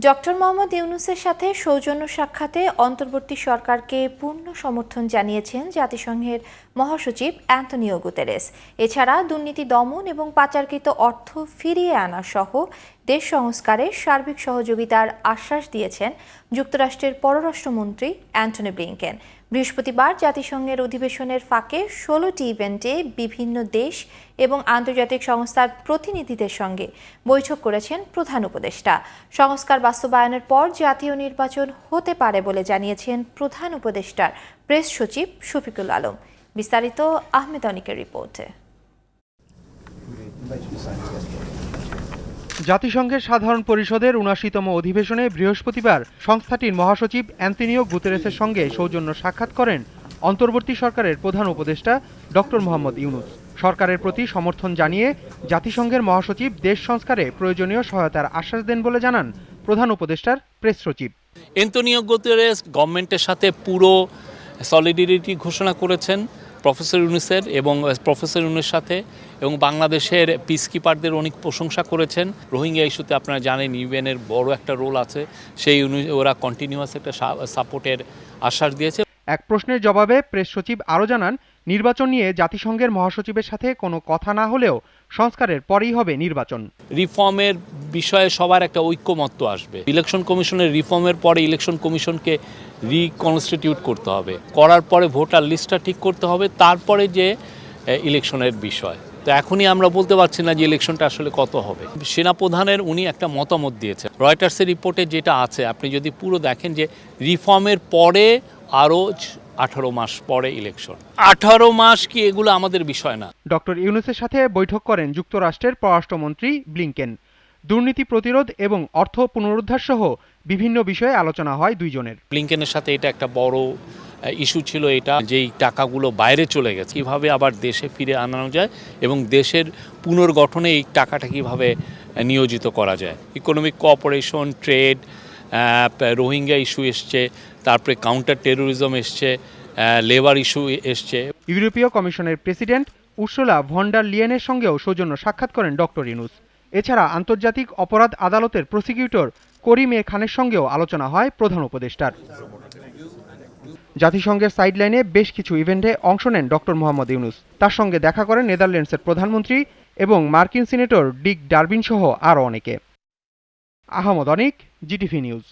Doctor Mohammad ইউনূসের সাথে সৌজন্য সাক্ষাতে অন্তর্বর্তী সরকারকে পূর্ণ সমর্থন জানিয়েছেন জাতিসংঘের মহাসচিব অ্যান্তোনিও গুতেরেস। এছাড়া দুর্নীতি দমন এবং পাচারকৃত অর্থ ফিরিয়ে আনা সহ দেশ সংস্কারে সার্বিক সহযোগিতার আশ্বাস দিয়েছেন যুক্তরাষ্ট্রের পররাষ্ট্রমন্ত্রী অ্যান্টনি ব্লিংকেন। বৃহস্পতিবার জাতিসংঘের অধিবেশনের ফাঁকে 16টি ইভেন্টে বিভিন্ন দেশ এবং আন্তর্জাতিক সংস্থার প্রতিনিধিদের সঙ্গে বৈঠক করেছেন প্রধান উপদেষ্টা। সংস্কার বাস্তবায়নের পর জাতীয় নির্বাচন হতে পারে বলে জানিয়েছেন প্রধান উপদেষ্টার প্রেস সচিব শফিকুল আলম। বিস্তারিত আহমেদ অনিকের রিপোর্টে। জাতিসংঘের সাধারণ পরিষদের ৭৯তম অধিবেশনে বৃহস্পতিবার সংস্থাটির মহাসচিব অ্যান্তোনিও গুতেরেসের সঙ্গে সৌজন্য সাক্ষাৎ করেন অন্তর্বর্তী সরকারের প্রধান উপদেষ্টা ডক্টর মোহাম্মদ ইউনূস। সরকারের প্রতি সমর্থন জানিয়ে জাতিসংঘের মহাসচিব দেশ সংস্কারে প্রয়োজনীয় সহায়তার আশ্বাস দেন বলে জানান প্রধান উপদেষ্টার প্রেস সচিব। অ্যান্তোনিও গুতেরেস গভর্নমেন্টের সাথে পুরো সলিডারিটি ঘোষণা করেছেন প্রফেসর ইউনূসের এবং প্রফেসর ইউনূসের সাথে, এবং বাংলাদেশের পিসকিপারদের অনেক প্রশংসা করেছেন। রোহিঙ্গা ইস্যুতে আপনারা জানেন ইউএনের বড় একটা রোল আছে, সেই ওরা কন্টিনিউয়াস একটা সাপোর্টের আশ্বাস দিয়েছে। এক প্রশ্নের জবাবে প্রেস সচিব আরও জানান, নির্বাচন নিয়ে জাতিসংঘের মহাসচিবের সাথে কোনো কথা না হলেও সংস্কারের পরেই হবে নির্বাচন। রিফর্মের বিষয়ে সবার একটা ঐক্যমত্য আসবে। ইলেকশন কমিশনের রিফর্মের পরে ইলেকশন কমিশনকে রিকনস্টিটিউট করতে হবে, করার পরে ভোটার লিস্টটা ঠিক করতে হবে, তারপরে যে ইলেকশনের বিষয়। তো এখনই আমরা বলতে পারছি না যে ইলেকশনটা আসলে কত হবে। সেনাপ্রধানের উনি একটা মতামত দিয়েছেন, রয়টার্সের রিপোর্টে যেটা আছে, আপনি যদি পুরো দেখেন যে রিফর্মের পরে আরও 18 মাস পরে ইলেকশন। 18 মাস কি এগুলো আমাদের বিষয় না। ডক্টর ইউনূসের সাথে বৈঠক করেন যুক্তরাষ্ট্রের পররাষ্ট্রমন্ত্রী ব্লিংকেন। দুর্নীতি প্রতিরোধ এবং অর্থ পুনরুদ্ধার সহ বিভিন্ন বিষয়ে আলোচনা হয় দুইজনের। ব্লিংকেনের সাথে এটা একটা বড় ইস্যু ছিল, এটা যেই টাকাগুলো বাইরে চলে গেছে কিভাবে আবার দেশে ফিরে আনানো যায় এবং দেশের পুনর্গঠনে এই টাকাটা কিভাবে নিয়োজিত করা যায়। Economic cooperation, trade, Rohingya issue এসছে, তারপরে কাউন্টার টেরোরিজম এসছে, লেবার ইস্যু এসছে। ইউরোপীয় কমিশনের প্রেসিডেন্ট উর্সুলা ভন ডার লিয়েনের সঙ্গেও সৌজন্য সাক্ষাৎ করেন ডক্টর ইউনূস। এছাড়া আন্তর্জাতিক অপরাধ আদালতের প্রসিকিউটর করিম এ খানের সঙ্গেও আলোচনা হয় প্রধান উপদেষ্টার। জাতিসংঘের সাইডলাইনে বেশ কিছু ইভেন্টে অংশ নেন ডক্টর মোহাম্মদ ইউনূস। তার সঙ্গে দেখা করেন নেদারল্যান্ডসের প্রধানমন্ত্রী এবং মার্কিন সিনেটর ডিক ডারবিন সহ আরও অনেকে। আহমদ অনিক, জিটিভি নিউজ।